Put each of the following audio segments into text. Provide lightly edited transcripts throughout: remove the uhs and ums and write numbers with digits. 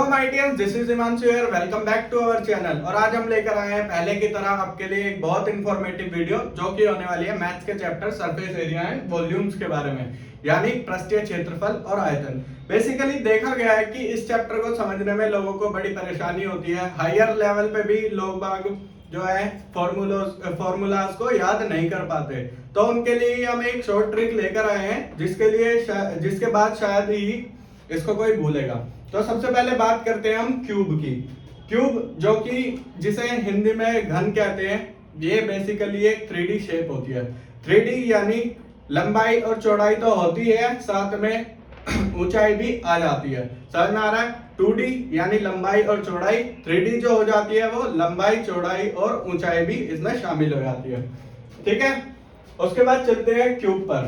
My dear, this is Himanshu here. Welcome back to our channel. और आज हम लेकर आए हैं पहले की तरह आपके लिए एक बहुत इंफॉर्मेटिव वीडियो जो कि होने वाली है मैथ्स के chapter surface area and volumes के बारे में, यानी पृष्ठीय क्षेत्रफल और आयतन। बेसिकली देखा गया है कि इस चैप्टर को समझने में लोगों को बड़ी परेशानी होती है। हायर लेवल पे भी लोग बाग जो है फॉर्मूलाज को याद नहीं कर पाते, तो उनके लिए हम एक शॉर्ट ट्रिक लेकर आए हैं जिसके बाद शायद ही इसको कोई भूलेगा। तो सबसे पहले बात करते हैं हम क्यूब की। क्यूब जो कि जिसे हिंदी में घन कहते हैं, ये बेसिकली एक 3D शेप होती है। 3D यानी लंबाई और चौड़ाई तो होती है, साथ में ऊंचाई भी आ जाती है। समझ में आ रहा है? 2D यानी लंबाई और चौड़ाई, 3D जो हो जाती है वो लंबाई, चौड़ाई और ऊंचाई भी इसमें शामिल हो जाती है। ठीक है, उसके बाद चलते हैं क्यूब पर।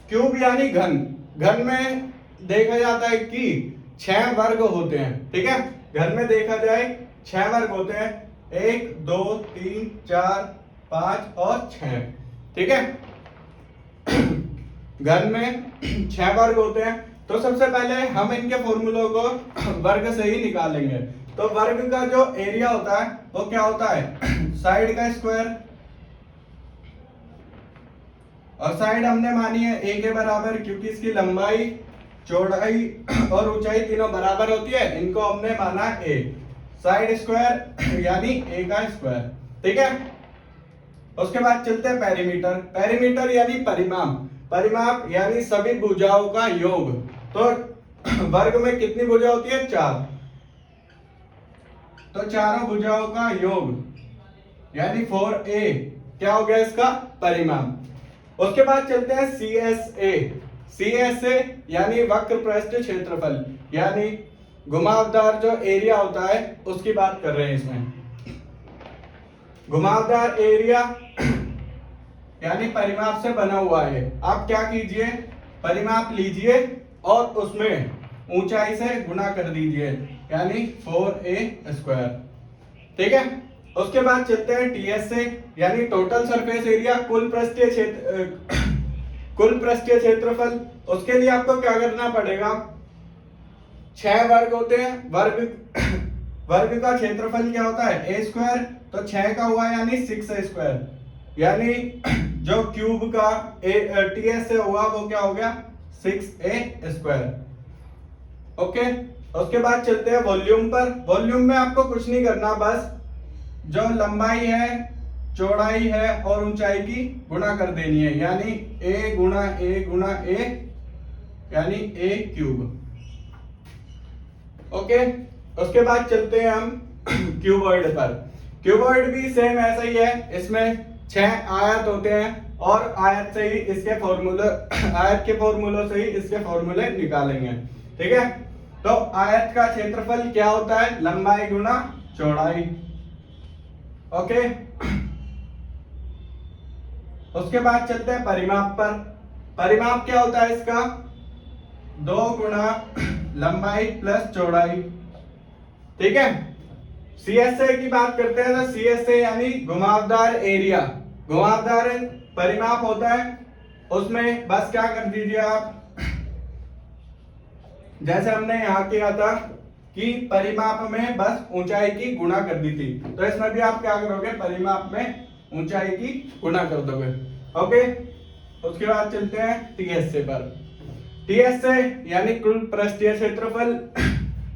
क्यूब यानी घन। घन में देखा जाता है कि 6 वर्ग होते हैं। ठीक है, घर में देखा जाए 6 वर्ग होते हैं, 1 2 3 4 5 और 6। ठीक है, घर में 6 वर्ग होते हैं। तो सबसे पहले हम इनके फॉर्मूलों को वर्ग से ही निकालेंगे। तो वर्ग का जो एरिया होता है वो क्या होता है? साइड का स्क्वायर, और साइड हमने मानी है a के बराबर, क्योंकि इसकी लंबाई, चौड़ाई और ऊंचाई तीनों बराबर होती है। इनको हमने माना a। साइड स्क्वायर यानी a का स्क्वायर। ठीक है, उसके बाद चलते हैं पेरीमीटर। पेरीमीटर यानी परिमाप। परिमाप यानी सभी भुजाओं का योग। तो वर्ग में कितनी भुजा होती है? 4। तो चारों भुजाओं का योग यानी 4a क्या हो गया इसका? परिमाप। उसके बाद चलते हैं CSA। CSA यानी वक्र पृष्ठ क्षेत्रफल, यानी घुमावदार जो एरिया होता है उसकी बात कर रहे हैं इसमें। घुमावदार एरिया यानी परिमाप से बना हुआ है। आप क्या कीजिए? परिमाप लीजिए और उसमें ऊंचाई से गुणा कर दीजिए, यानी 4a स्क्वायर। ठीक है, उसके बाद चलते हैं TSA यानी टोटल सरफेस एरिया, कुल पृष्ठीय क्षेत्रफल। उसके लिए आपको क्या करना पड़ेगा? 6 वर्ग होते हैं। वर्ग का क्षेत्रफल क्या होता है? a square. तो 6 का हुआ यानी 6a स्क्वायर, यानी जो क्यूब का TSA हुआ वो क्या हो गया? 6a square. ओके, उसके बाद चलते हैं वॉल्यूम पर। वॉल्यूम में आपको कुछ नहीं करना, बस जो लंबाई है, चौड़ाई है और ऊंचाई की गुणा कर देनी है, यानी a गुणा a यानी a क्यूब। ओके, उसके बाद चलते हैं हम क्यूबॉइड पर। क्यूबॉइड भी सेम ऐसा ही है। इसमें 6 आयत होते हैं और आयत से ही इसके फॉर्मूले आयत के फॉर्मूलों से ही इसके फॉर्मूले निकालेंगे। ठीक है, तो आयत का क्षेत्रफल क्या होता है? लंबाई गुणा चौड़ाई। ओके, उसके बाद चलते हैं परिमाप पर। परिमाप क्या होता है इसका? 2 गुणा लंबाई प्लस चौड़ाई। ठीक है, CSA की बात करते हैं। तो CSA यानी घुमावदार एरिया। घुमावदार परिमाप होता है, उसमें बस क्या कर दीजिए आप, जैसे हमने यहां किया था कि परिमाप में बस ऊंचाई की गुणा कर दी थी, तो इसमें भी आप क्या करोगे? परिमाप में ऊंचाई की गुणा कर दोगे। ओके, उसके बाद चलते हैं TSA पर। TSA यानी कुल पृष्ठीय क्षेत्रफल।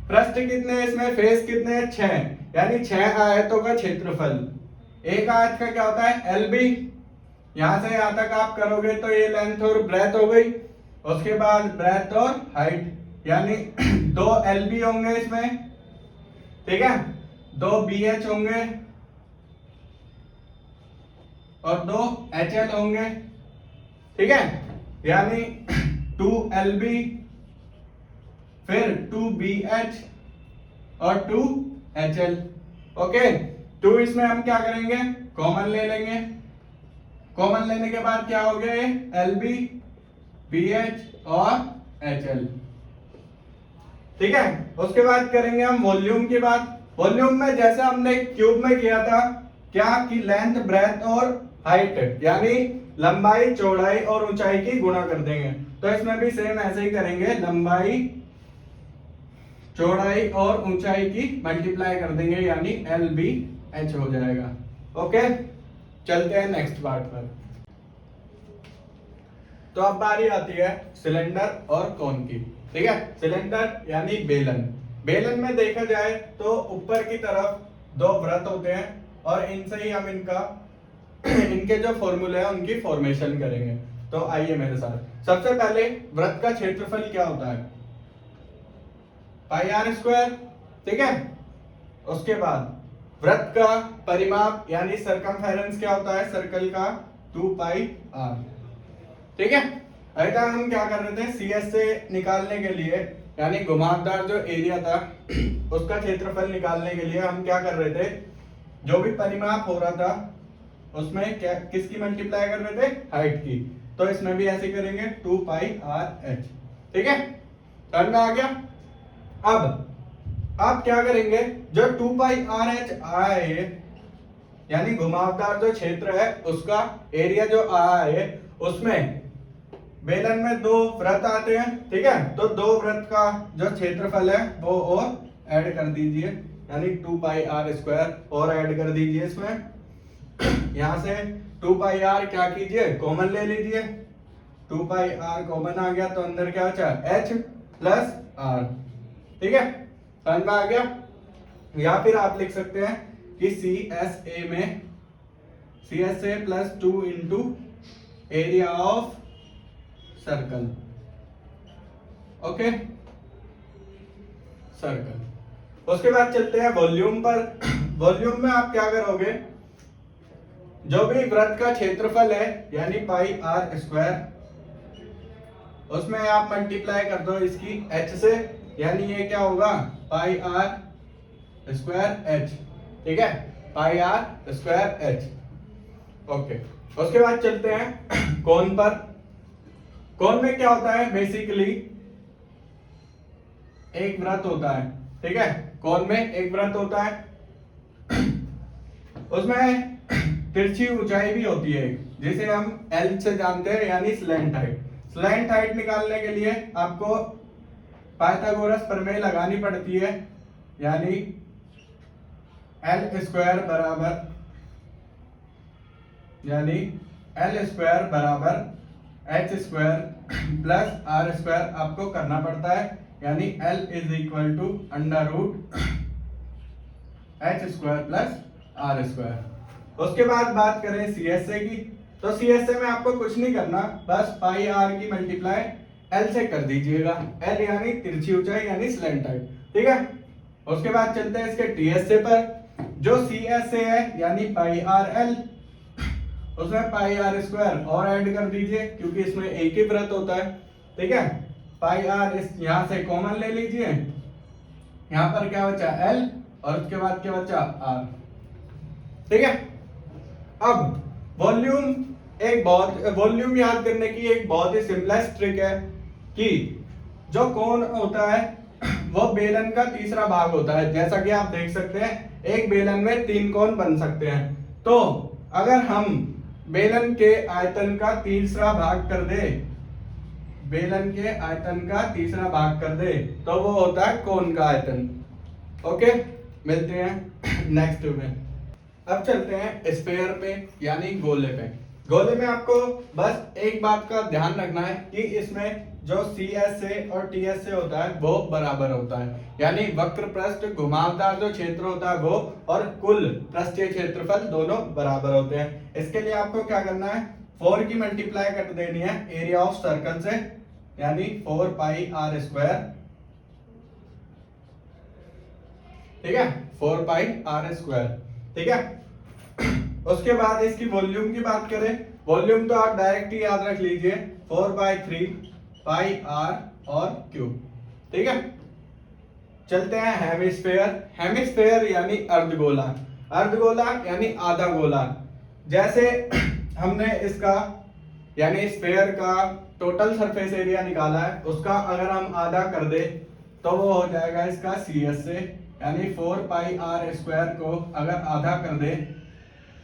पृष्ठ कितने हैं इसमें? फेस कितने हैं? 6, यानी 6 आयतों का क्षेत्रफल। एक आयत का क्या होता है? LB। यहां से यहां तक आप करोगे तो ये लेंथ और ब्रेथ हो गई। उसके बाद ब्रेथ और हाइट, यानी 2 LB होंगे इसमें। ठीक है, 2 BH होंगे और 2 HL होंगे। ठीक है, यानी 2 LB, फिर 2 BH और 2 HL। ओके, 2 इसमें हम क्या करेंगे? कॉमन ले लेंगे। कॉमन लेने के बाद क्या हो गए? LB, BH और HL। ठीक है, उसके बाद करेंगे हम वॉल्यूम की बात। वॉल्यूम में जैसे हमने क्यूब में किया था, क्या कि लेंथ, ब्रेथ और हाइट यानी लंबाई, चौड़ाई और ऊंचाई की गुणा कर देंगे। तो इसमें भी सेम ऐसे ही करेंगे। लंबाई चौड़ाई और ऊंचाई की मल्टीप्लाई कर देंगे, यानी एल बी एच हो जाएगा। ओके, चलते हैं नेक्स्ट पार्ट पर। तो अब बारी आती है सिलेंडर और कोन की। ठीक है, सिलेंडर यानी बेलन। बेलन में देखा जाए तो ऊपर की तरफ दो वृत्त होते हैं और इनसे ही हम इनके जो फॉर्मूले हैं उनकी फॉर्मेशन करेंगे। तो आइए मेरे साथ। सबसे पहले वृत्त का क्षेत्रफल क्या होता है? पाई आर स्क्वायर। ठीक है, उसके बाद वृत्त का परिमाप यानी सरकमफेरेंस क्या होता है सर्कल का? 2 पाई आर। ठीक है, अभी तक हम क्या कर रहे थे? सी एस से निकालने के लिए, यानी घुमावदार जो एरिया था उसका क्षेत्रफल निकालने के लिए हम क्या कर रहे थे? जो भी परिमाप हो रहा था उसमें क्या किसकी मल्टीप्लाई कर रहे थे? हाइट की। तो इसमें भी ऐसे करेंगे 2 पाई आर एच। ठीक है, समझ में आ गया? अब आप क्या करेंगे? जो 2 पाई आर एच आए, यानी घुमावदार जो क्षेत्र है उसका एरिया जो आया है, उसमें बेलन में दो वृत्त आते हैं। ठीक है, तो दो वृत्त का जो क्षेत्रफल है वो और ऐड कर दीजिए, यानी 2 पाई आर स्क्वायर और ऐड कर दीजिए इसमें। यहां से 2 पाई आर क्या कीजिए? कॉमन ले लीजिए। 2 पाई आर कॉमन आ गया तो अंदर क्या बचा? H plus R. ठीक है, समझ में आ गया? या फिर आप लिख सकते हैं कि सी एस ए में C S A plus 2 into area of circle. Okay, circle. उसके बाद चलते हैं वॉल्यूम पर। वॉल्यूम में आप क्या करोगे? जो भी वृत्त का क्षेत्रफल है यानी पाई आर स्क्वायर, उसमें आप मल्टीप्लाई कर दो इसकी एच से, यानी ये क्या होगा? पाई आर स्क्वायर एच। ठीक है, पाई आर स्क्वायर एच। ओके, उसके बाद चलते हैं कोण पर। कोण में क्या होता है? बेसिकली एक वृत्त होता है। ठीक है, कोण में एक वृत्त होता है, उसमें तिरछी ऊंचाई भी होती है जिसे हम एल से जानते हैं, यानी स्लैंट हाइट। स्लैंट हाइट निकालने के लिए आपको पाइथागोरस प्रमेय लगानी पड़ती है, यानी एल स्क्वायर बराबर H square plus R square आपको करना पड़ता है, यानी L is equal to under root H square plus R square. उसके बाद बात करें सी एस ए की, तो सी एस ए में आपको कुछ नहीं करना, बस पाई आर की मल्टीप्लाई L से कर दीजिएगा। L यानी तिरछी ऊंचाई यानी स्लैंट हाइट। ठीक है, उसके बाद चलते हैं इसके टी एस ए पर। जो सी एस ए है यानी पाई आर एल, उसमें पाई आर स्क्वायर और ऐड कर दीजिए क्योंकि इसमें एक ही वृत्त होता है। ठीक है, पाई आर इस यहां से कॉमन ले लीजिए, यहां पर क्या बचा? एल, और उसके बाद क्या बचा? आर। ठीक है, अब वॉल्यूम याद करने की एक बहुत ही सिंपलेस्ट ट्रिक है कि जो कोण होता है वो बेलन का तीसरा भाग होता है। जैसा कि आप देख सकते हैं एक बेलन में 3 कोण बन सकते हैं, तो अगर हम बेलन के आयतन का तीसरा भाग कर दे, तो वो होता है कोण का आयतन। ओके, मिलते हैं नेक्स्ट में। अब चलते हैं स्फीयर पे यानी गोले पे। गोले में आपको बस एक बात का ध्यान रखना है कि इसमें जो सी एस ए और टी एस ए होता है वो बराबर होता है, यानी वक्र पृष्ठ घुमावदार जो क्षेत्र होता है वो और कुल पृष्ठीय क्षेत्रफल दोनों बराबर होते हैं। इसके लिए आपको क्या करना है? 4 की मल्टीप्लाई कर देनी है एरिया ऑफ सर्कल से, यानी 4 पाई आर स्क्वायर। ठीक है, 4 पाई आर स्क्वायर। ठीक है, उसके बाद इसकी वॉल्यूम की बात करें, वॉल्यूम तो आप डायरेक्ट ही याद रख लीजिए, 4/3 पाई आर और क्यूब। ठीक है, चलते हैं हेमिस्फेयर। हेमिस्फेयर यानी अर्धगोला। अर्धगोला यानी आधा गोला। जैसे हमने इसका यानी स्फेयर का टोटल सरफेस एरिया निकाला है, उसका अगर हम आधा कर दे तो वो हो जाएगा इसका सी एस से, यानी 4 पाई आर स्क्वायर को अगर आधा कर दे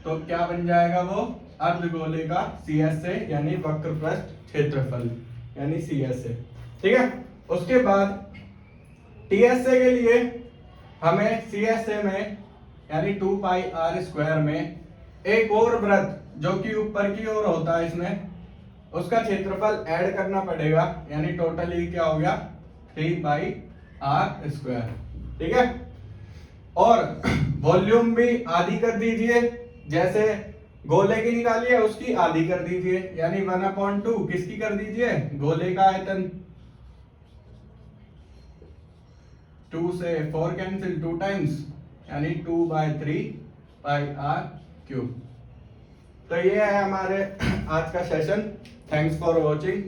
तो क्या बन जाएगा? वो अर्धगोले का सी एस से, यानी वक्र पृष्ठ क्षेत्रफल, यानी सी एस से। ठीक है, उसके बाद टीएसए के लिए हमें सीएसए में यानी 2 पाई आर स्क्वायर में एक और वृत्त जो कि ऊपर की ओर होता है इसमें, उसका क्षेत्रफल ऐड करना पड़ेगा, यानी टोटली क्या हो गया 3 पाई आर स्क्वायर। ठीक है, और वॉल्यूम भी आधी कर दीजिए, जैसे गोले की निकाली है उसकी आधी कर दीजिए, यानी 1/2 किसकी कर दीजिए, गोले का आयतन। 2 से 4 कैंसिल, 2 टाइम्स यानी 2/3 पाई आर क्यूब। तो ये है हमारे आज का सेशन। Thanks for watching.